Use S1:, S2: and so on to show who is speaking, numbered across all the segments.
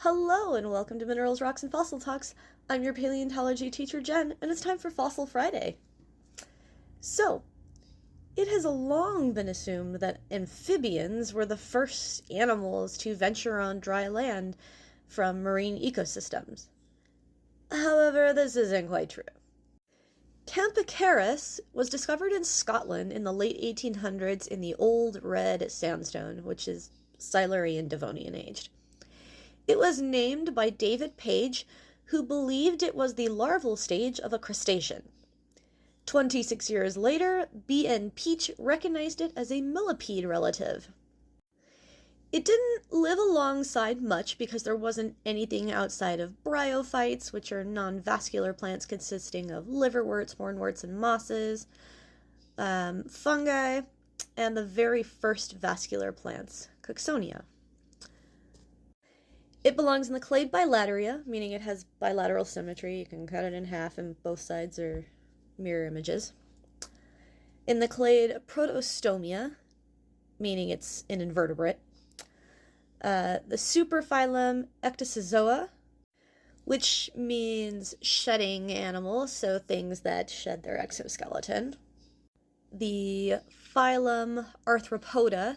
S1: Hello and welcome to Minerals, Rocks, and Fossil Talks. I'm your paleontology teacher, Jen, and it's time for Fossil Friday. So, it has long been assumed that amphibians were the first animals to venture on dry land from marine ecosystems. However, this isn't quite true. Camphocaris was discovered in Scotland in the late 1800s in the Old Red Sandstone, which is Silurian Devonian aged. It was named by David Page, who believed it was the larval stage of a crustacean. 26 years later, B.N. Peach recognized it as a millipede relative. It didn't live alongside much because there wasn't anything outside of bryophytes, which are non-vascular plants consisting of liverworts, hornworts, and mosses, fungi, and the very first vascular plants, Cooksonia. It belongs in the clade Bilateria, meaning it has bilateral symmetry. You can cut it in half and both sides are mirror images. In the clade Protostomia, meaning it's an invertebrate. The superphylum Ecdysozoa, which means shedding animals, so things that shed their exoskeleton. The phylum Arthropoda,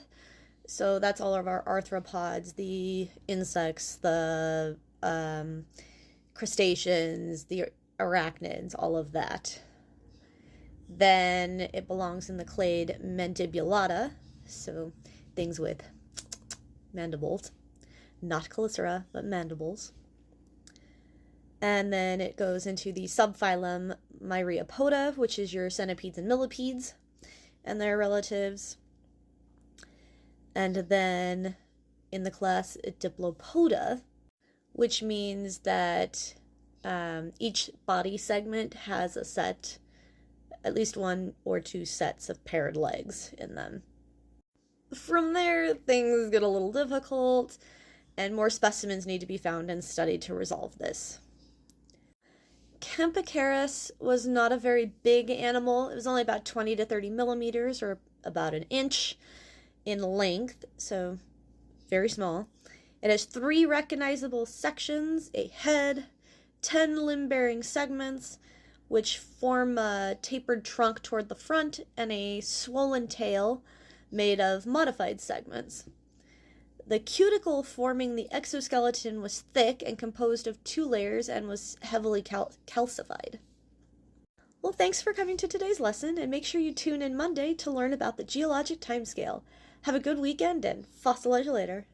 S1: so that's all of our arthropods, the insects, the crustaceans, the arachnids, all of that. Then it belongs in the clade Mandibulata, so things with mandibles, not chelicera, but mandibles. And then it goes into the subphylum Myriapoda, which is your centipedes and millipedes and their relatives. And then in the class Diplopoda, which means that each body segment has a set, at least one or two sets of paired legs in them. From there, things get a little difficult, and more specimens need to be found and studied to resolve this. Camphocaris was not a very big animal. It was only about 20 to 30 millimeters, or about an inch in length, so very small. It has 3 recognizable sections, a head, 10 limb-bearing segments, which form a tapered trunk toward the front, and a swollen tail made of modified segments. The cuticle forming the exoskeleton was thick and composed of 2 layers and was heavily calcified. Well, thanks for coming to today's lesson, and make sure you tune in Monday to learn about the geologic timescale. Have a good weekend and fossilize you later.